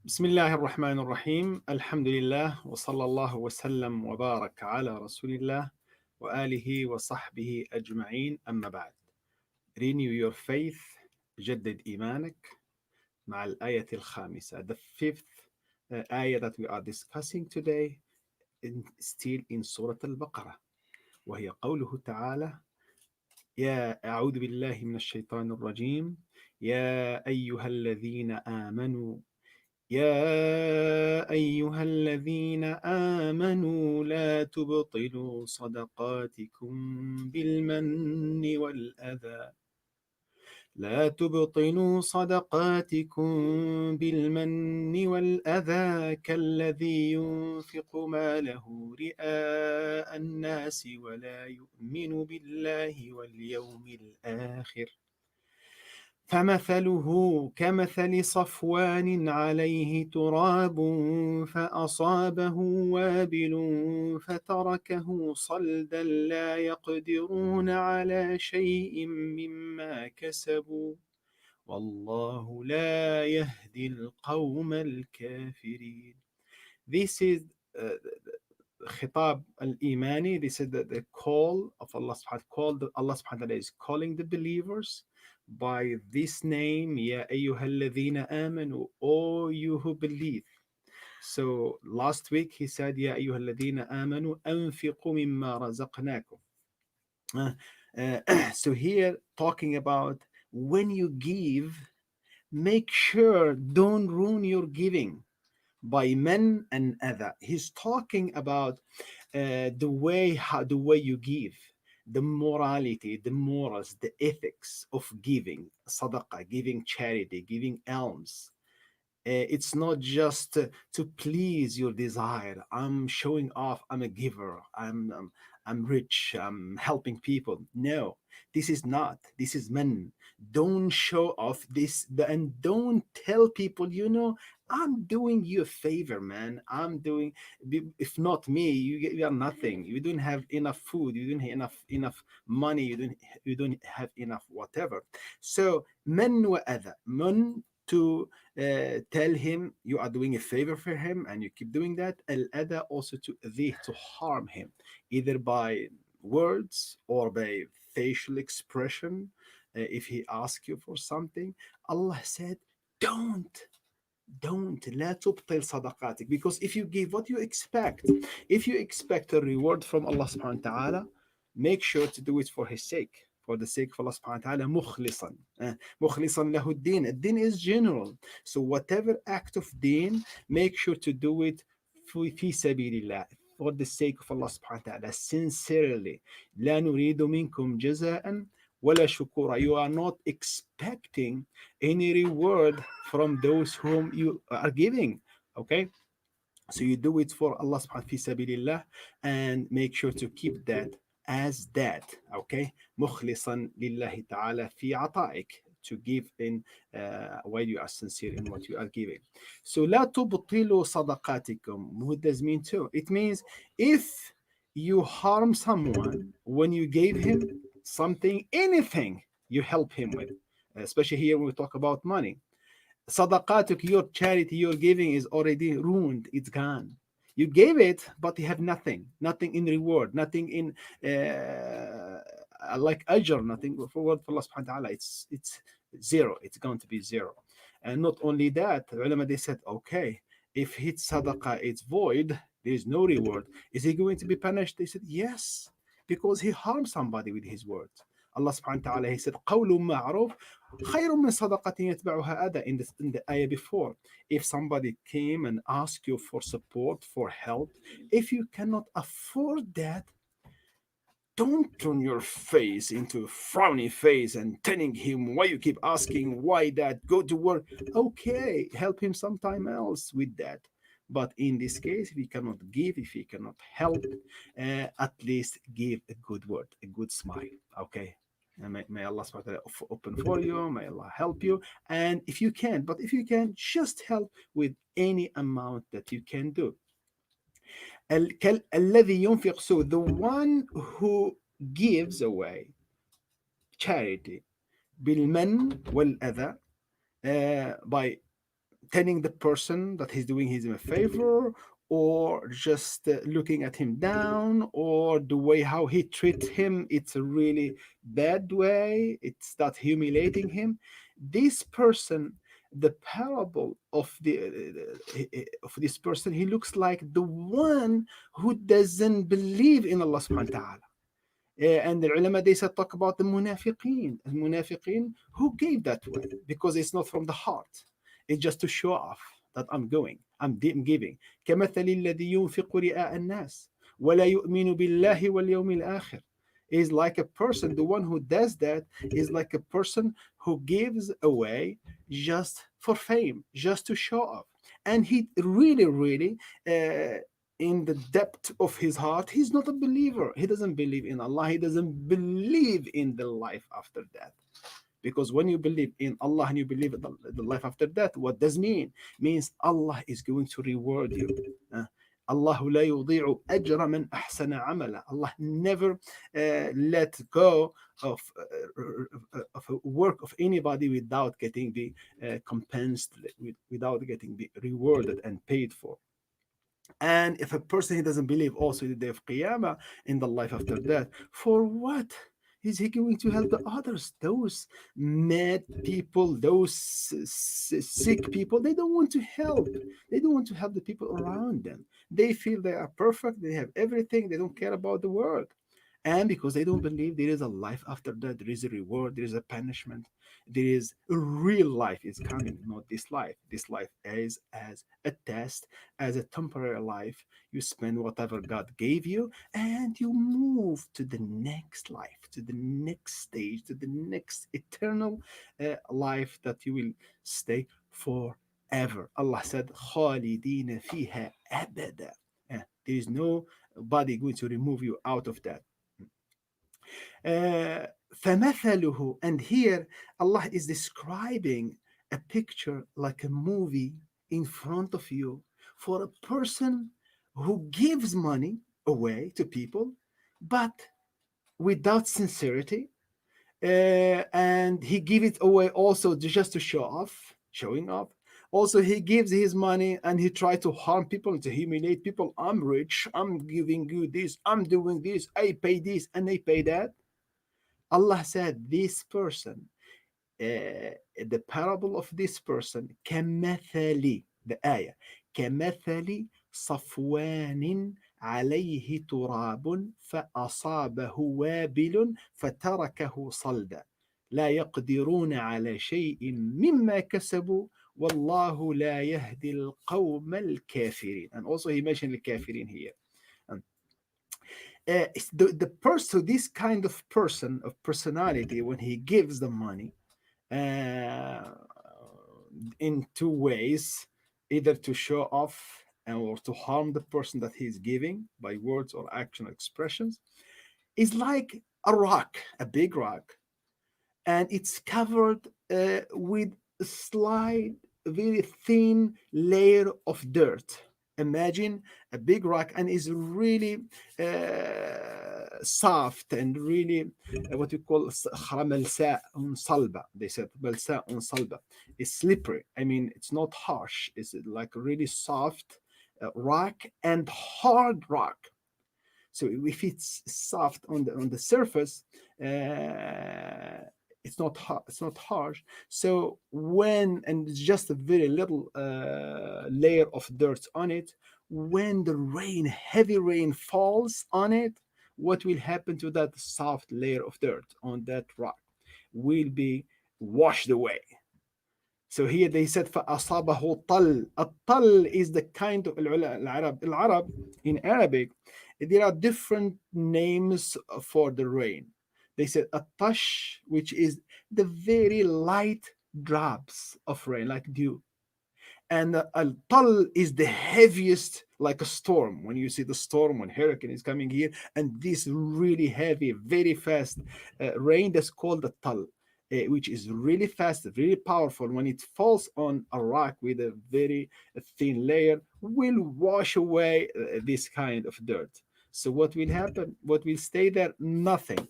بسم الله الرحمن الرحيم الحمد لله وصلى الله وسلم وبارك على رسول الله وآله وصحبه أجمعين أما بعد. Renew your faith, جدد إيمانك مع الآية الخامسة. The fifth ayah that we are discussing today still in سورة البقرة, وهي قوله تعالى: يا أعوذ بالله من الشيطان الرجيم يا أيها الذين آمنوا يا أيها الذين آمنوا لا تبطلوا صدقاتكم بالمن والأذى لا تبطلوا صدقاتكم بالمن والأذى كالذي ينفق ماله رئاء الناس ولا يؤمن بالله واليوم الآخر فمثله كمثل صفوان عليه تراب فأصابه وابل فتركه صلدا لا يقدرون على شيء مما كسبوا والله لا يهدي القوم الكافرين. This is خطاب الإيماني. This is the call of Allah subhanahu Allah subhanahu wa ta'ala is calling the believers by this name, يا أيها الذين آمنوا, O you who believe. So last week he said يا أيها الذين آمنوا أنفقوا مما رزقناكم. So here talking about when you give, make sure don't ruin your giving by men and other. He's talking about the way you give, the morality, the morals, the ethics of giving sadaqah, giving charity, giving alms. It's not just to please your desire. I'm showing off. I'm a giver. I'm rich. I'm helping people. No, this is not. This is men. Don't show off this and don't tell people. I'm doing you a favor, man. I'm doing. If not me, you are nothing. You don't have enough food. You don't have enough money. You don't have enough whatever. So men wa other men to tell him you are doing a favor for him and you keep doing that. Al-adha also to harm him, either by words or by facial expression. If he asks you for something, Allah said, don't لا تبطل صدقاتك, because if you give what you expect, if you expect a reward from Allah subhanahu wa ta'ala, make sure to do it for his sake, for the sake of Allah subhanahu wa ta'ala, مخلصا مخلصا له الدين. الدين is general, so whatever act of deen, make sure to do it في سبيل الله, for the sake of Allah subhanahu wa ta'ala, sincerely. لا نريد منكم جزاء ولا شكورا. You are not expecting any reward from those whom you are giving. Okay, so you do it for Allah subhanahu fi sabilillah, and make sure to keep that as that. Okay, مخلصا لله تعالى في عطائك, to give in while you are sincere in what you are giving. So لا تبطلوا صدقاتكم, what does mean too? It means if you harm someone when you gave him something, anything you help him with, especially here when we talk about money, sadaqatuk, your charity, your giving is already ruined. It's gone. You gave it, but you have nothing in reward, nothing in like ajr, nothing for what for Allah subhanahu wa ta'ala. It's zero. It's going to be zero. And not only that, the ulama, they said, okay, if his sadaqah is void, there is no reward. Is he going to be punished? They said yes, because he harmed somebody with his words. Allah subhanahu wa ta'ala, he said, قَوْلٌ مَعْرُوفٌ خَيْرٌ مِّن صَدَقَةٍ يَتْبَعُهَا أَذًى, in the ayah before. If somebody came and asked you for support, for help, if you cannot afford that, don't turn your face into a frowny face and telling him why you keep asking why that, go to work. Okay, help him sometime else with that. But in this case, if he cannot give, if he cannot help, at least give a good word, a good smile. Okay, and may Allah subhanahu wa ta'ala open for you, may Allah help you. And if you can, but if you can, just help with any amount that you can do. الذي ينفق, so the one who gives away charity بالمن والأذى, by telling the person that he's doing him a favor, or just looking at him down, or the way how he treats him, it's a really bad way, it's not humiliating him. This person, the parable of this person, he looks like the one who doesn't believe in Allah subhanahu wa ta'ala. And the ulama, they said, talk about the munafiqeen who gave that way, because it's not from the heart. It's just to show off that I'm giving. كمثل الذي ينفق رئاء الناس ولا يؤمن بالله واليوم الآخر. Is like a person, the one who does that is like a person who gives away just for fame, just to show off. And he really, really, in the depth of his heart, he's not a believer. He doesn't believe in Allah. He doesn't believe in the life after death. Because when you believe in Allah and you believe in the life after death, what does mean? Means Allah is going to reward you. Allah لا يضيع أجر من أحسن عملا. Allah never let go of a work of anybody without getting the compensed, without getting the rewarded and paid for. And if a person he doesn't believe also in the day of Qiyamah, in the life after death, for what is he going to help the others? Those mad people, those sick people, they don't want to help. They don't want to help the people around them. They feel they are perfect, they have everything, they don't care about the world. And because they don't believe there is a life after that, there is a reward, there is a punishment, there is a real life is coming, not this life. This life is as a test, as a temporary life. You spend whatever God gave you, and you move to the next life, to the next stage, to the next eternal life that you will stay forever. Allah said, خالدين فيها أبدا. There is nobody going to remove you out of that. فمثله, and here Allah is describing a picture like a movie in front of you for a person who gives money away to people, but without sincerity, and he gives it away also just to show off, showing off. Also, he gives his money and he tries to harm people, to humiliate people. I'm rich, I'm giving you this, I'm doing this, I pay this and I pay that. Allah said this person, the parable of this person, كمثل, the ayah, كمثل صفوان عليه تراب فأصابه وابل فتركه صلدا لا يقدرون على شيء مما كسبوا والله لا يهدي القوم الكافرين. And also he mentioned الكافرين here. The person, this kind of person, of personality, when he gives the money in two ways, either to show off or to harm the person that he's giving by words or action or expressions, is like a rock, a big rock, and it's covered with a slight, very thin layer of dirt. Imagine a big rock and is really soft and really what we call ملساء صلبة. They said ملساء صلبة. It's slippery. I mean, it's not harsh. It's like really soft rock and hard rock. So if it's soft on the surface, it's not harsh. So when, and it's just a very little layer of dirt on it, when the heavy rain falls on it, what will happen to that soft layer of dirt on that rock? Will be washed away. So here they said فَأَصَابَهُ طَلْ. الطَّل is the kind of العرب in Arabic. There are different names for the rain. They said الطش, which is the very light drops of rain, like dew. And al-tal is the heaviest, like a storm. When you see the storm, when hurricane is coming here, and this really heavy, very fast rain, that's called the tal, which is really fast, really powerful. When it falls on a rock with a very thin layer, will wash away this kind of dirt. So what will happen? What will stay there? Nothing.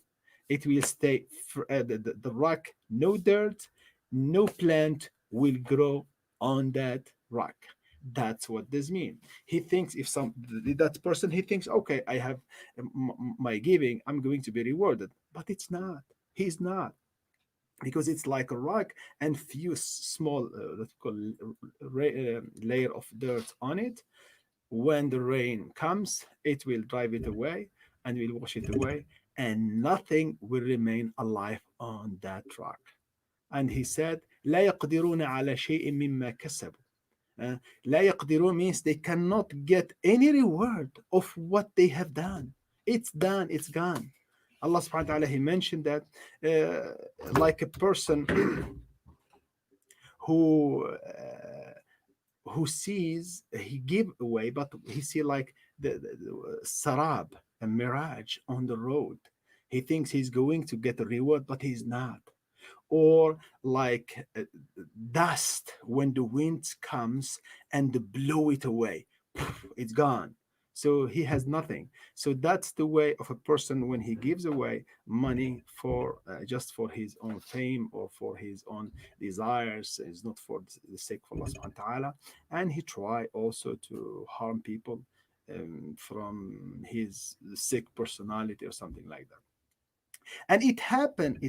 It will stay, the rock, no dirt, no plant will grow on that rock. That's what this means. He thinks if that person, he thinks, okay, I have my giving, I'm going to be rewarded, but it's not. He's not, because it's like a rock and few small let's call layer of dirt on it. When the rain comes, it will drive it away and will wash it away, and nothing will remain alive on that rock. And he said, لا يقدرون على شيء مما كسبوا. لا يقدرون means they cannot get any reward of what they have done. It's done, it's gone. Allah subhanahu wa ta'ala, he mentioned that like a person who sees, he give away, but he see like the sarab, a mirage on the road. He thinks he's going to get a reward, but he's not. Or like dust when the wind comes and blow it away, it's gone. So he has nothing. So that's the way of a person when he gives away money for just for his own fame or for his own desires. It's not for the sake of Allah subhanahu wa ta'ala. And he try also to harm people from his sick personality or something like that. And it happened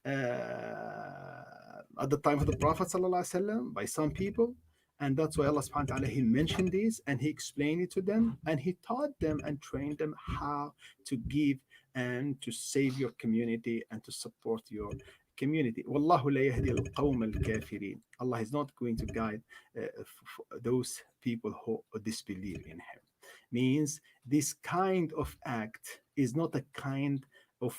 at the time of the Prophet ﷺ by some people. And that's why Allah subhanahu wa ta'ala, he mentioned this and he explained it to them and he taught them and trained them how to give and to save your community and to support your community. Wallahu la yahdi al-qawm al-kafirin. Allah is not going to guide those people who disbelieve in him. Means this kind of act is not a kind of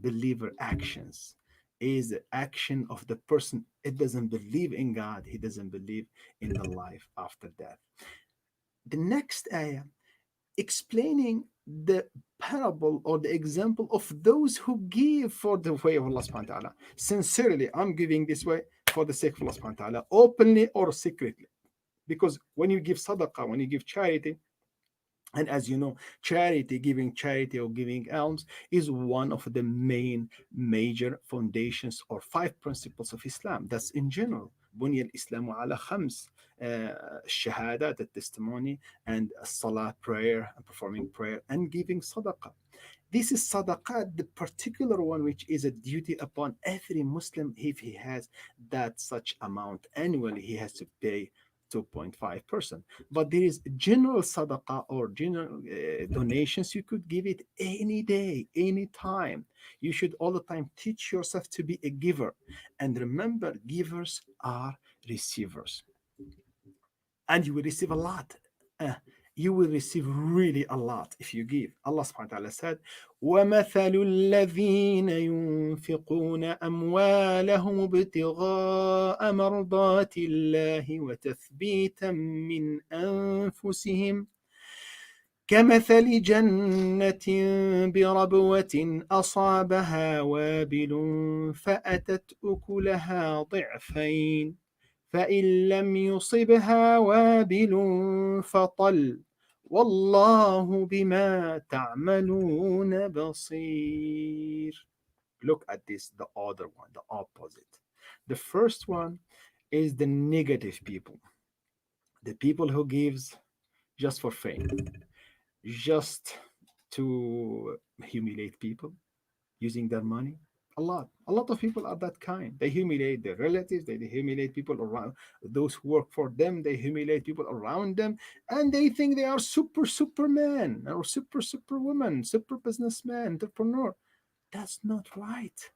believer actions, is the action of the person. It doesn't believe in God, he doesn't believe in the life after death. The next ayah explaining the parable or the example of those who give for the way of Allah subhanahu wa ta'ala. Sincerely, I'm giving this way for the sake of Allah subhanahu wa ta'ala, openly or secretly. Because when you give sadaqah, when you give charity, and as you know, giving charity or giving alms is one of the main major foundations or 5 principles of Islam. That's in general. بني الإسلام على 5 الشهادة, the testimony, and salah, prayer, and performing prayer, and giving sadaqah. This is sadaqah, the particular one which is a duty upon every Muslim. If he has that such amount annually, he has to pay 2.5%. But there is general sadaqah or general donations. You could give it any day, any time. You should all the time teach yourself to be a giver. And remember, givers are receivers. And you will receive a lot. You will receive really a lot if you give. Allah subhanahu wa ta'ala said, وَمَثَلُ الَّذِينَ يُنْفِقُونَ أَمْوَالَهُمُ ابْتِغَاءَ مَرْضَاتِ اللَّهِ وَتَثْبِيتًا مِّنْ أَنفُسِهِمْ كمثل جنة بربوة أصابها وابل فأتت أكلها ضعفين فإن لم يصبها وابل فطل والله بما تعملون بصير. Look at this, the other one, the opposite. The first one is the negative people. The people who gives just for fame, just to humiliate people using their money. A lot of people are that kind. They humiliate their relatives, they humiliate people around, those who work for them, they humiliate people around them, and they think they are superman or superwoman, super businessman, entrepreneur. That's not right.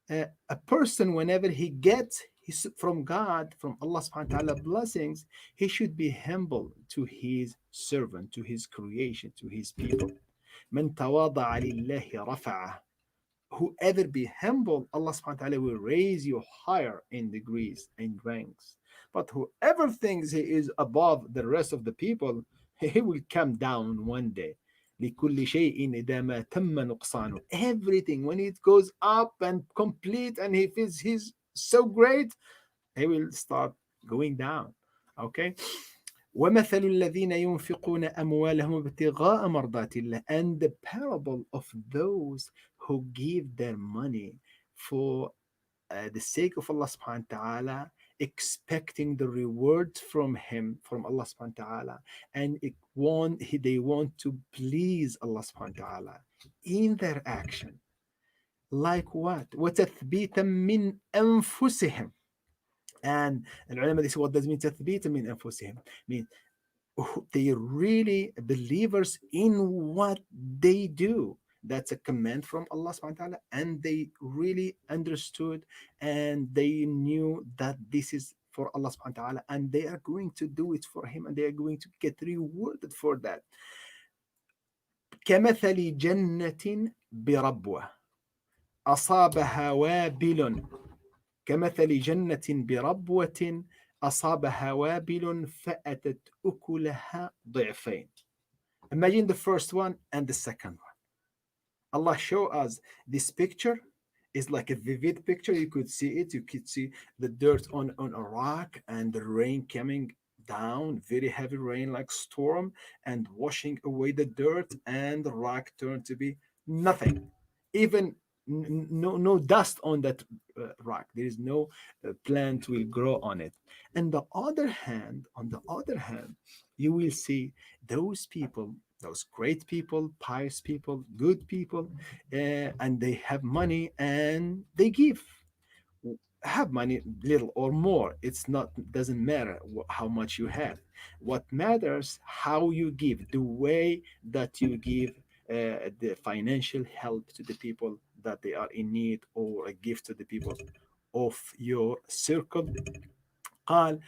A person, whenever he gets his, from God, from Allah subhanahu wa ta'ala blessings, he should be humble to his servant, to his creation, to his people. من تواضع لله رفعه. Whoever be humble, Allah subhanahu wa ta'ala will raise you higher in degrees and ranks. But whoever thinks he is above the rest of the people, he will come down one day. لكل شيء إذا ما تم نقصانه. Everything, when it goes up and complete and he feels he's so great, he will start going down. Okay? وَمَثَلُ الَّذِينَ يُنْفِقُونَ أَمْوَالَهُمْ ابْتِغَاءَ مَرْضَاتِ اللَّهِ. And the parable of those who give their money for the sake of Allah subhanahu wa ta'ala expecting the reward from him, from Allah subhanahu wa ta'ala, and they want to please Allah subhanahu wa ta'ala in their action. Like what? وَتَثْبِيتًا مِّنْ أَنفُسِهِمْ. And العلماء, they say, what does mean تثبيتا من أنفسهم? Mean they really believers in what they do. That's a command from Allah subhanahu wa ta'ala, and they really understood and they knew that this is for Allah subhanahu wa ta'ala, and they are going to do it for him, and they are going to get rewarded for that. كمثل جنة بربوة أصابها وابل كمثل جنة بربوة أصابها وابل فأتت أكلها ضعفين. Imagine the first one and the second one. Allah show us this picture is like a vivid picture. You could see it. You could see the dirt on a rock and the rain coming down, very heavy rain like storm, and washing away the dirt, and the rock turned to be nothing. Even no dust on that rock. There is no plant will grow on it. And on the other hand, you will see those people, those great people, pious people, good people, and they have money and they give. Have money, little or more. It's not, doesn't matter how much you have. What matters how you give, the way that you give the financial help to the people that they are in need, or a gift to the people of your circle. قال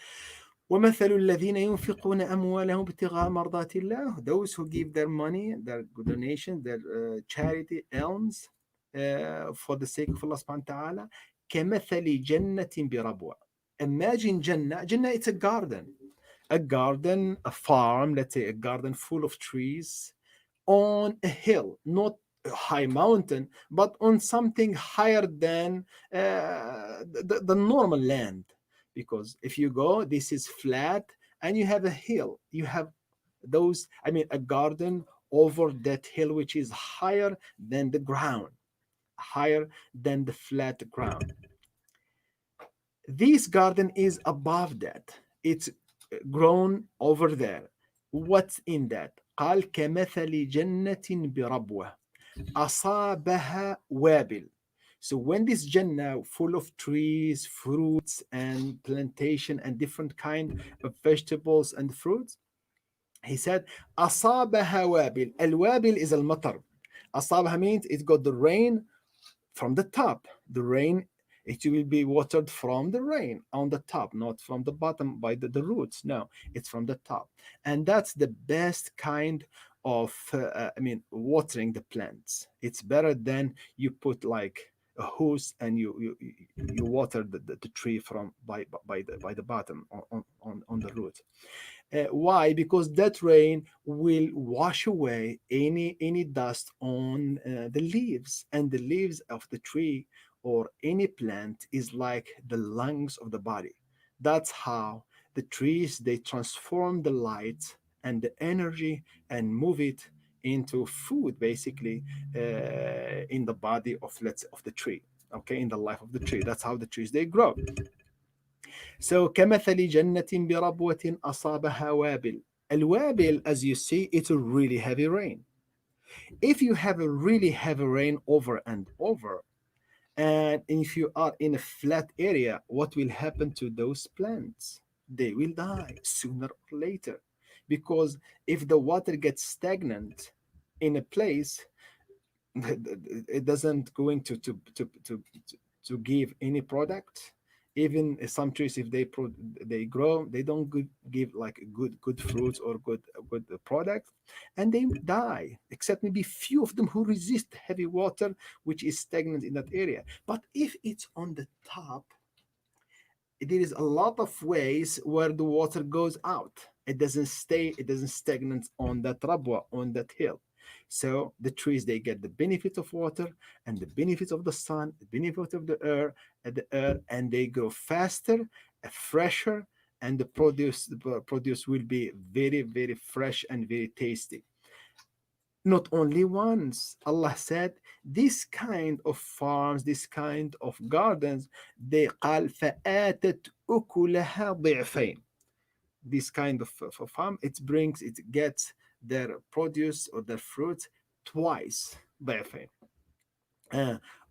ومثل الذين ينفقون أموالهم ابتغاء مرضات الله, those who give their money, their donation, their charity, alms, for the sake of Allah subhanahu wa ta'ala, كمثل جنة بربوة. Imagine Jannah. Jannah, it's a garden, a farm, let's say a garden full of trees on a hill, not a high mountain, but on something higher than the normal land. Because if you go, this is flat and you have a hill. You have a garden over that hill, which is higher than the ground, higher than the flat ground. This garden is above that. It's grown over there. What's in that? قال كمثل جنة بربوة أصابها وابل. So when this Jannah full of trees, fruits, and plantation and different kind of vegetables and fruits, he said, أصابها وابل. الوابل is المطر. أصابها means it got the rain from the top. The rain, it will be watered from the rain on the top, not from the bottom by the roots. No, it's from the top. And that's the best kind of, watering the plants. It's better than you put like a hose and you water the tree from by the bottom on the root. Why? Because that rain will wash away any dust on the leaves, and the leaves of the tree or any plant is like the lungs of the body. That's how the trees, they transform the light and the energy and move it into food, basically, in the body of the tree. Okay, in the life of the tree. That's how the trees, they grow. So كمثل جنة بربوة أصابها وابل. الوابل, as you see, it's a really heavy rain. If you have a really heavy rain over and over, and if you are in a flat area, what will happen to those plants? They will die sooner or later. Because if the water gets stagnant in a place, it doesn't going to give any product. Even some trees, if they grow, they don't give like good fruits or good product, and they die, except maybe few of them who resist heavy water, which is stagnant in that area. But if it's on the top, there is a lot of ways where the water goes out. It doesn't stagnant on that rabwa, on that hill. So the trees, they get the benefit of water and the benefit of the sun, the benefit of the air, and they grow faster, fresher, and the produce will be very, very fresh and very tasty. Not only once, Allah said, this kind of farms, this kind of gardens, they قال فآتت أكلها ضعفين. This kind of farm, it gets their produce or their fruit twice ضعفين.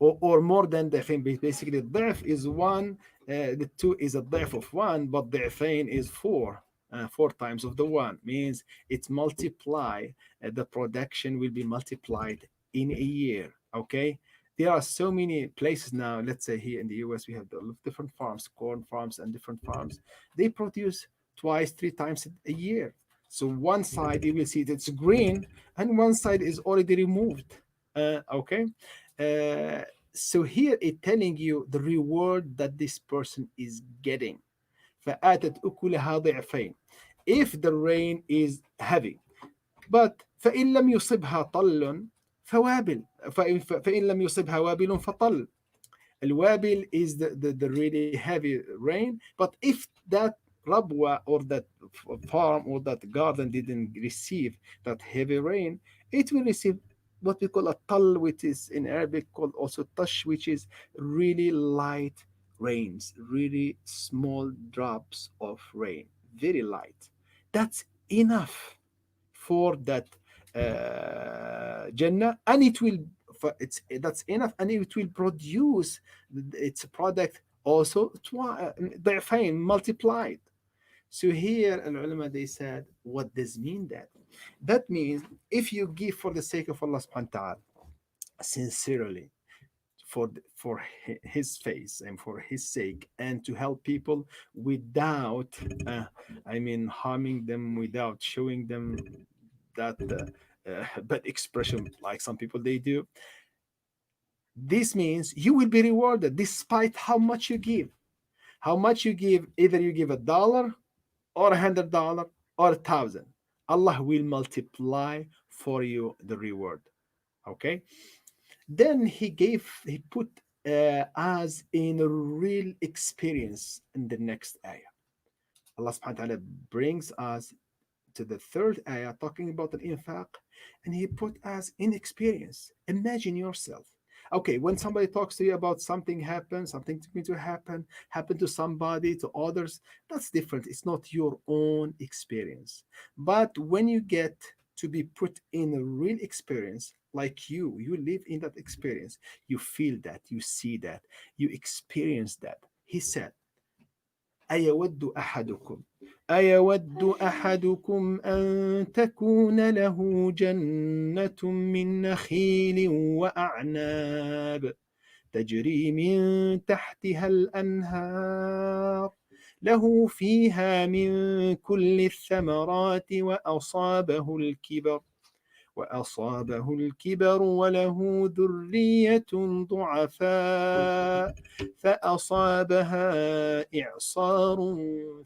Or more than ضعفين. Basically ضعف is one, the two is a ضعف of one, but ضعفين is four. Four times of the one means it multiply, the production will be multiplied in a year. Okay, there are so many places now. Let's say here in the US, we have different farms, corn farms and different farms. They produce twice, three times a year. So one side you will see it's green, and one side is already removed. Okay, uh, so here it's telling you the reward that this person is getting. فآتت أكلها ضعفين. If the rain is heavy, but فإن لم يصبها طل فوابل. فإن لم يصبها وابل فطل. الوابل is the really heavy rain, but if that rabwa or that farm or that garden didn't receive that heavy rain, it will receive what we call a tal, which is in Arabic called also tash, which is really light rains, really small drops of rain, very light. That's enough for that Jannah, and it will, it's that's enough, and it will produce its product also ضعفين, multiplied. So here ulama, they said, what does mean that? That means if you give for the sake of Allah subhanahu wa ta'ala, sincerely, for his face and for his sake, and to help people without harming them, without showing them that bad expression like some people they do, this means you will be rewarded despite how much you give. How much you give, either you give $1 or $100 or 1,000, Allah will multiply for you the reward. Okay, then he put us in a real experience in the next ayah. Allah subhanahu wa ta'ala brings us to the third ayah talking about the infaq, and he put us in experience. Imagine yourself. Okay, when somebody talks to you about something happened, something going to happen to somebody, to others, that's different. It's not your own experience. But when you get to be put in a real experience, like you live in that experience, you feel that, you see that, you experience that. He said, أيود أحدكم أن تكون له جنة من نخيل وأعناب تجري من تحتها الأنهار له فيها من كل الثمرات وأصابه الكبر وله ذرية ضعفاء فأصابها إعصار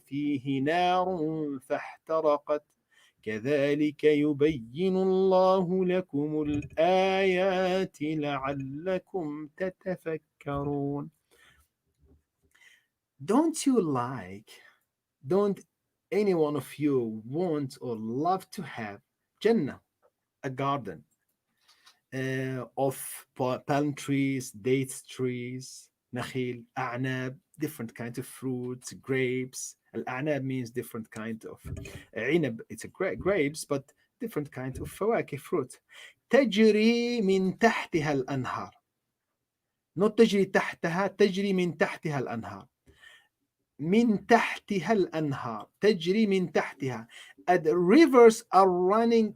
فيه نار فاحترقت كذلك يبين الله لكم الآيات لعلكم تتفكرون. Don't any one of you want or love to have Jannah, a garden of palm trees, date trees, nakhil, a'nab, different kinds of fruits, grapes. Al-a'nab means different kind of inab, it's a grapes, but different kinds of فواكه, fruit. تجري من تحتها الأنهار. Not تجري تحتها, تجري من تحتها الأنهار. من تحتها الأنهار, تجري من تحتها. And the rivers are running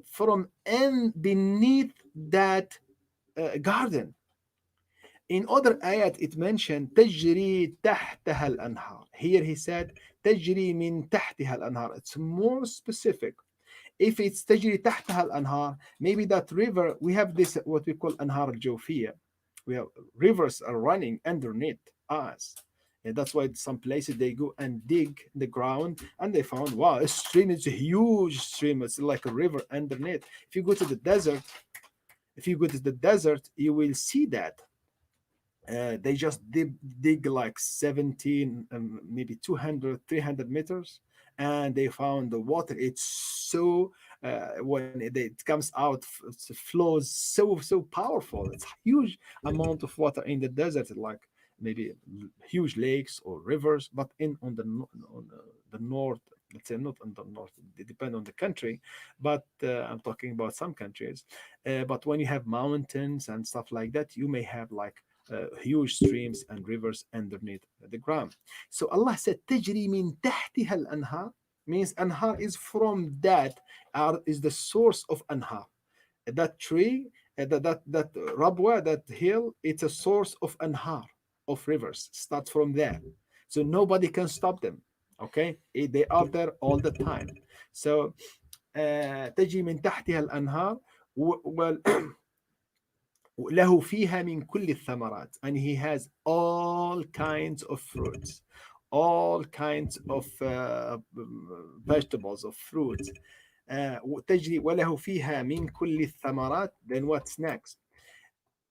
from and beneath that garden. In other ayat it mentioned تجري تحتها الأنهار. Here he said تجري من تحتها الأنهار. It's more specific. If it's تجري تحتها الأنهار, maybe that river, we have this what we call أنهار الجوفية. We have rivers are running underneath us. And that's why some places they go and dig the ground and they found, wow, a stream is a huge stream. It's like a river underneath. If you go to the desert, you will see that. They just dig like 17, maybe 200, 300 meters. And they found the water. It's so, when it comes out, it flows so powerful. It's a huge amount of water in the desert, like maybe huge lakes or rivers, but on the north, let's say not on the north, it depends on the country, but I'm talking about some countries. But when you have mountains and stuff like that, you may have like huge streams and rivers underneath the ground. So Allah said, تجري من تحتها الأنهار, means anhar is from that, is the source of anhar. That tree, that rabwa, that hill, it's a source of anhar, of rivers. Start from there. So nobody can stop them. Okay? They are there all the time. So تجي من تحتها الأنهار له فيها من كل الثمرات, and he has all kinds of fruits, all kinds of vegetables, of fruits. تجري وله فيها من كل الثمرات. Then what's next?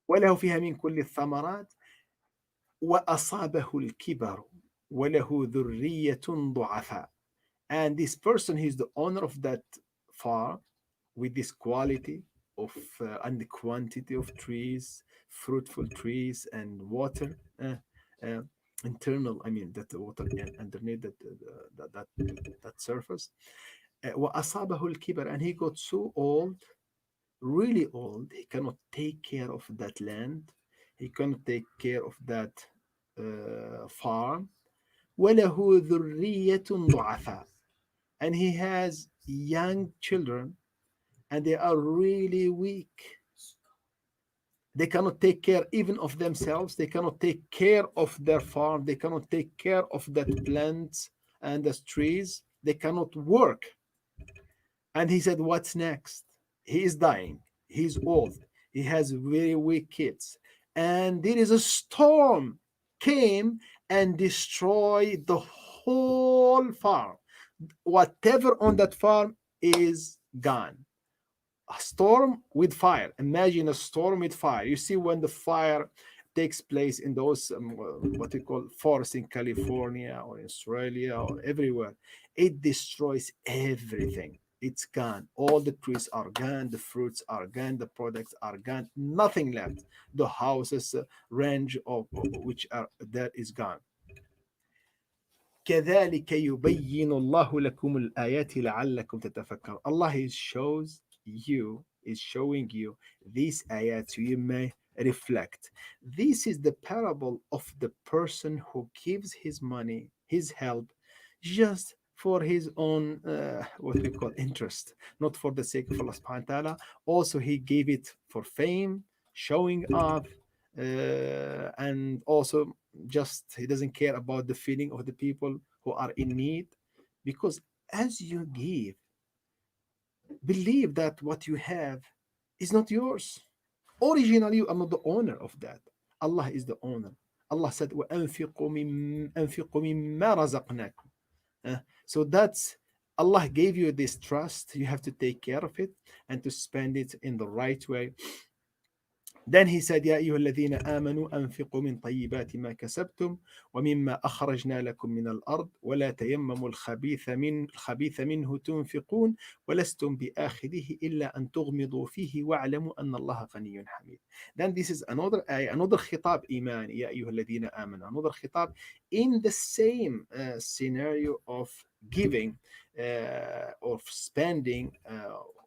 وله فيها من كل الثمرات وأصابه الكبر وله ذرية ضعفاء. And this person, he's the owner of that farm with this quality of and the quantity of trees, fruitful trees and water, internal, I mean that water underneath that surface. وأصابه الكبر, and he got so old, really old, he cannot take care of that land, he cannot take care of that farm. وله ذرية ضعفاء, and he has young children and they are really weak. They cannot take care even of themselves. They cannot take care of their farm. They cannot take care of that plants and the trees. They cannot work. And he said, what's next? He is dying. He's old. He has very weak kids. And there is a storm came and destroyed the whole farm. Whatever on that farm is gone. A storm with fire. Imagine a storm with fire. You see, when the fire takes place in those what we call forests in California or in Australia or everywhere, it destroys everything. It's gone. All the trees are gone, the fruits are gone, the products are gone, nothing left. The houses, range of which are there is gone. كذلك يبين الله لكم الآيات لعلكم تتفكرون. Allah is showing you these ayats so you may reflect. This is the parable of the person who gives his money, his help, just for his own what we call interest, not for the sake of Allah subhanahu wa ta'ala. Also, he gave it for fame, showing off, and also just he doesn't care about the feeling of the people who are in need. Because as you give, believe that what you have is not yours. Originally, you are not the owner of that. Allah is the owner. Allah said, وَأَنفِقُوا مِمَّا رَزَقْنَاكُمْ. So that's, Allah gave you this trust. You have to take care of it and to spend it in the right way. Then he said, يا أيها الذين آمنوا أنفقوا من طيبات ما كسبتم ومما أخرجنا لكم من الأرض ولا تيمموا الخبيث منه تنفقون ولستم بآخذه إلا أن تغمضوا فيه واعلموا أن الله غني حميد. Then this is another ayah, another خطاب إيمان, يا أيها الذين آمنوا, another خطاب in the same scenario of giving, of spending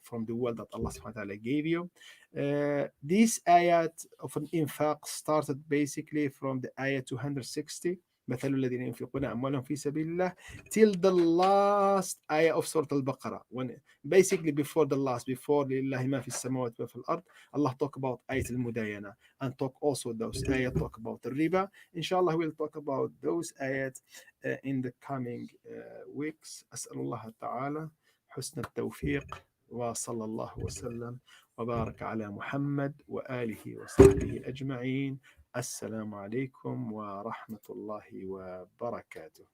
from the wealth that Allah subhanahu wa ta'ala gave you. This ayat of an infaq started basically from the ayat 260, مثل الذين ينفقون أموالهم في سبيل الله, till the last ayah of Surah al-Baqarah. When basically before the last, before لله ما في السماوات وفي الأرض, Allah talk about ayat al-mudayana and talk also those ayat talk about the riba. Inshallah, we'll talk about those ayat in the coming weeks. أسأل الله تعالى حسن التوفيق وصلى الله وسلم وبارك على محمد وآله وصحبه أجمعين. السلام عليكم ورحمة الله وبركاته.